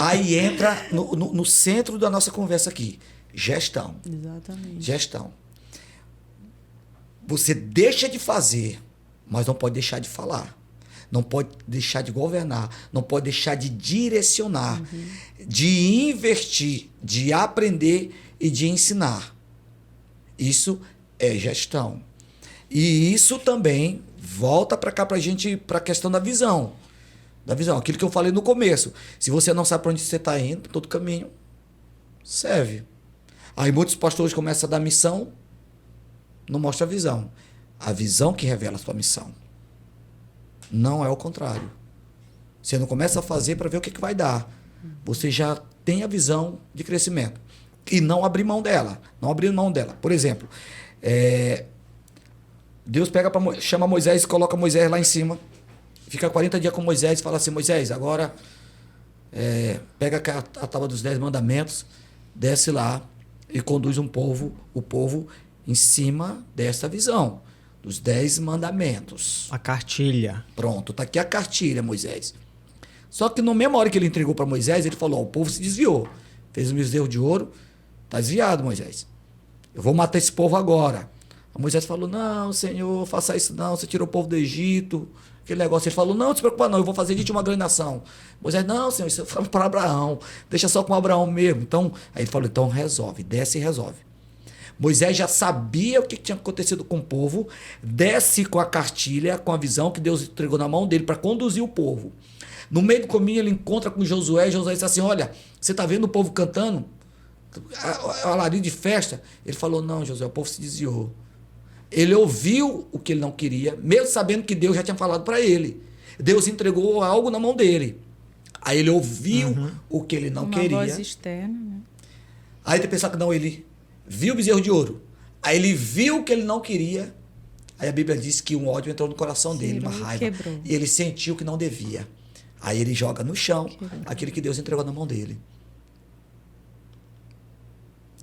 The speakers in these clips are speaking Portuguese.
Aí entra no centro da nossa conversa aqui. Gestão. Exatamente. Gestão. Você deixa de fazer, mas não pode deixar de falar. Não pode deixar de governar. Não pode deixar de direcionar. De investir, de aprender e de ensinar. Isso é gestão. E isso também volta para cá para a gente, para a questão da visão. Da visão, aquilo que eu falei no começo. Se você não sabe para onde você está indo, todo caminho serve. Aí muitos pastores começam a dar missão, não mostra a visão. A visão que revela a sua missão. Não é o contrário. Você não começa a fazer para ver o que vai dar. Você já tem a visão de crescimento. E não abrir mão dela. Não abrir mão dela. Por exemplo, Deus chama Moisés e coloca Moisés lá em cima. Fica 40 dias com Moisés e fala assim, Moisés, agora pega a tábua dos 10 mandamentos, desce lá e conduz o povo em cima dessa visão, dos 10 mandamentos. A cartilha. Pronto, tá aqui a cartilha, Moisés. Só que na mesma hora que ele entregou para Moisés, ele falou, o povo se desviou. Fez um bezerro de ouro, tá desviado, Moisés. Eu vou matar esse povo agora. A Moisés falou, não, Senhor, faça isso não, você tirou o povo do Egito, aquele negócio. Ele falou, não se preocupa não, eu vou fazer de ti uma grande nação. Moisés, não, Senhor, isso foi para Abraão, deixa só com Abraão mesmo. Então, aí ele falou, então resolve, desce e resolve. Moisés já sabia o que tinha acontecido com o povo, desce com a cartilha, com a visão que Deus entregou na mão dele para conduzir o povo. No meio do caminho ele encontra com Josué disse assim, olha, você está vendo o povo cantando? Alarido de festa? Ele falou, não, Josué, o povo se desviou. Ele ouviu o que ele não queria, mesmo sabendo que Deus já tinha falado para ele. Deus entregou algo na mão dele. Aí ele ouviu o que ele não queria. Uma voz externa, né? Aí ele pensou que não, ele viu o bezerro de ouro. Aí ele viu o que ele não queria. Aí a Bíblia diz que um ódio entrou no coração dele, uma raiva. Quebrou. E ele sentiu que não devia. Aí ele joga no chão aquilo que Deus entregou na mão dele.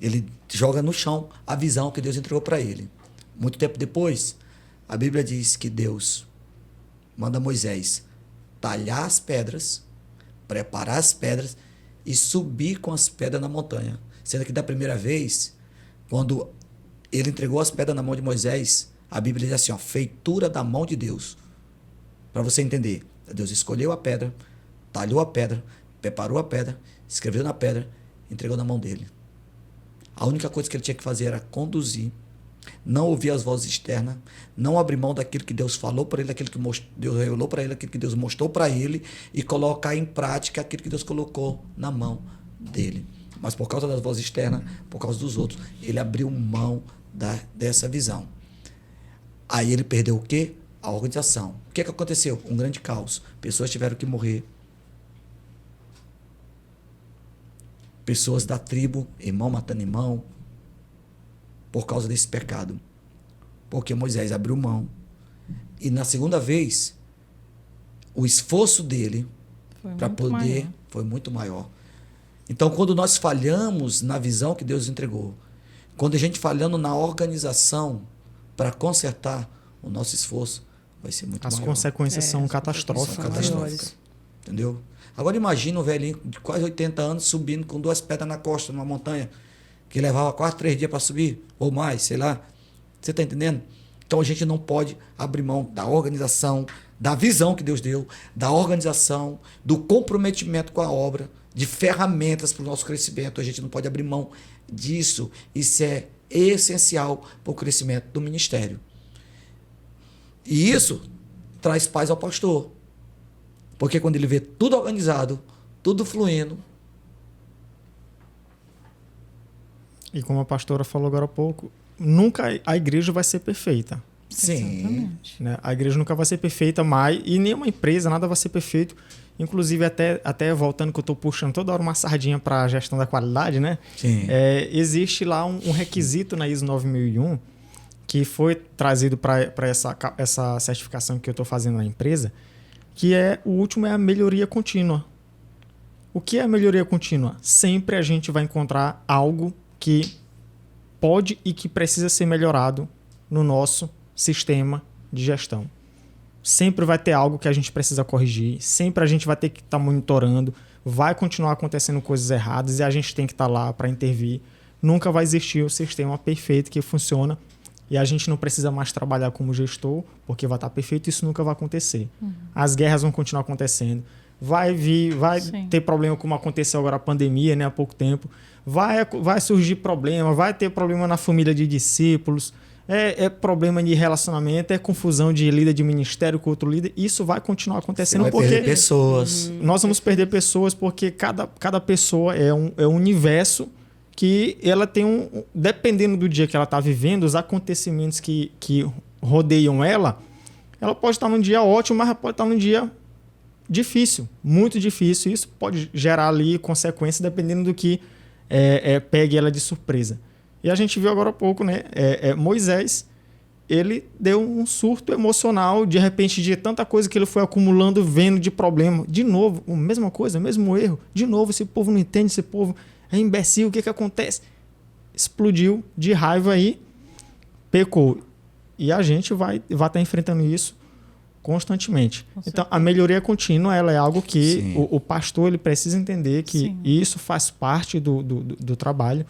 Ele joga no chão a visão que Deus entregou para ele. Muito tempo depois, a Bíblia diz que Deus manda Moisés talhar as pedras, preparar as pedras e subir com as pedras na montanha. Sendo que da primeira vez, quando ele entregou as pedras na mão de Moisés, a Bíblia diz assim, ó, feitura da mão de Deus. Para você entender, Deus escolheu a pedra, talhou a pedra, preparou a pedra, escreveu na pedra, entregou na mão dele. A única coisa que ele tinha que fazer era conduzir, não ouvir as vozes externas, não abrir mão daquilo que Deus falou para ele, daquilo que Deus revelou para ele, daquilo que Deus mostrou para ele e colocar em prática aquilo que Deus colocou na mão dele. Mas por causa das vozes externas, por causa dos outros, ele abriu mão dessa visão. Aí ele perdeu o quê? A organização. O que aconteceu? Um grande caos. Pessoas tiveram que morrer. Pessoas da tribo, irmão matando irmão, por causa desse pecado. Porque Moisés abriu mão. E na segunda vez, o esforço dele para poder foi muito maior. Então, quando nós falhamos na visão que Deus entregou, quando a gente falhando na organização para consertar o nosso esforço, vai ser muito maior. As consequências são catastróficas. Entendeu? Agora imagina um velhinho de quase 80 anos subindo com 2 pedras na costa, numa montanha, que levava quase 3 dias para subir, ou mais, sei lá. Você está entendendo? Então a gente não pode abrir mão da organização, da visão que Deus deu, da organização, do comprometimento com a obra, de ferramentas para o nosso crescimento. A gente não pode abrir mão disso. Isso é essencial para o crescimento do ministério. E isso traz paz ao pastor. Porque quando ele vê tudo organizado, tudo fluindo. E como a pastora falou agora há pouco, nunca a igreja vai ser perfeita. Sim. Né? A igreja nunca vai ser perfeita mais, e nenhuma empresa, nada vai ser perfeito. Inclusive, até voltando, que eu estou puxando toda hora uma sardinha para a gestão da qualidade, né? Sim. Existe lá um requisito na ISO 9001 que foi trazido para essa certificação que eu estou fazendo na empresa, que o último é a melhoria contínua. O que é a melhoria contínua? Sempre a gente vai encontrar algo que pode e que precisa ser melhorado no nosso sistema de gestão. sempre vai ter algo que a gente precisa corrigir, sempre a gente vai ter que estar monitorando, vai continuar acontecendo coisas erradas e a gente tem que estar lá para intervir. Nunca vai existir o sistema perfeito que funciona e a gente não precisa mais trabalhar como gestor porque vai estar perfeito, isso nunca vai acontecer. As guerras vão continuar acontecendo. Vai ter problema como aconteceu agora a pandemia, né, há pouco tempo. Vai surgir problema, vai ter problema na família de discípulos, é problema de relacionamento, é confusão de líder de ministério com outro líder. Isso vai continuar acontecendo vai porque perder pessoas. Nós vamos perder pessoas porque cada pessoa é um universo que ela tem dependendo do dia que ela está vivendo, os acontecimentos que rodeiam ela pode estar num dia ótimo, mas pode estar num dia difícil, muito difícil. Isso pode gerar ali consequências dependendo do que pegue ela de surpresa. E a gente viu agora há pouco, né? Moisés, ele deu um surto emocional, de repente, de tanta coisa que ele foi acumulando, vendo de problema. De novo, a mesma coisa, o mesmo erro. De novo, esse povo não entende, esse povo é imbecil, o que acontece? Explodiu de raiva aí, pecou. E a gente vai estar enfrentando isso constantemente. Então, a melhoria contínua ela é algo que o pastor ele precisa entender que isso faz parte do trabalho.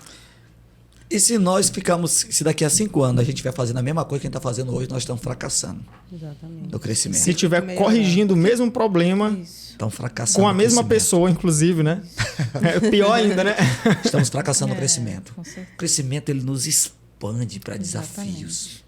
E se nós se daqui a 5 anos a gente estiver fazendo a mesma coisa que a gente está fazendo hoje, nós estamos fracassando. Exatamente. No crescimento. Se estiver corrigindo o mesmo problema, estamos fracassando com a mesma pessoa, inclusive, né? Pior ainda, né? Estamos fracassando no crescimento. Com certeza. O crescimento ele nos expande para desafios.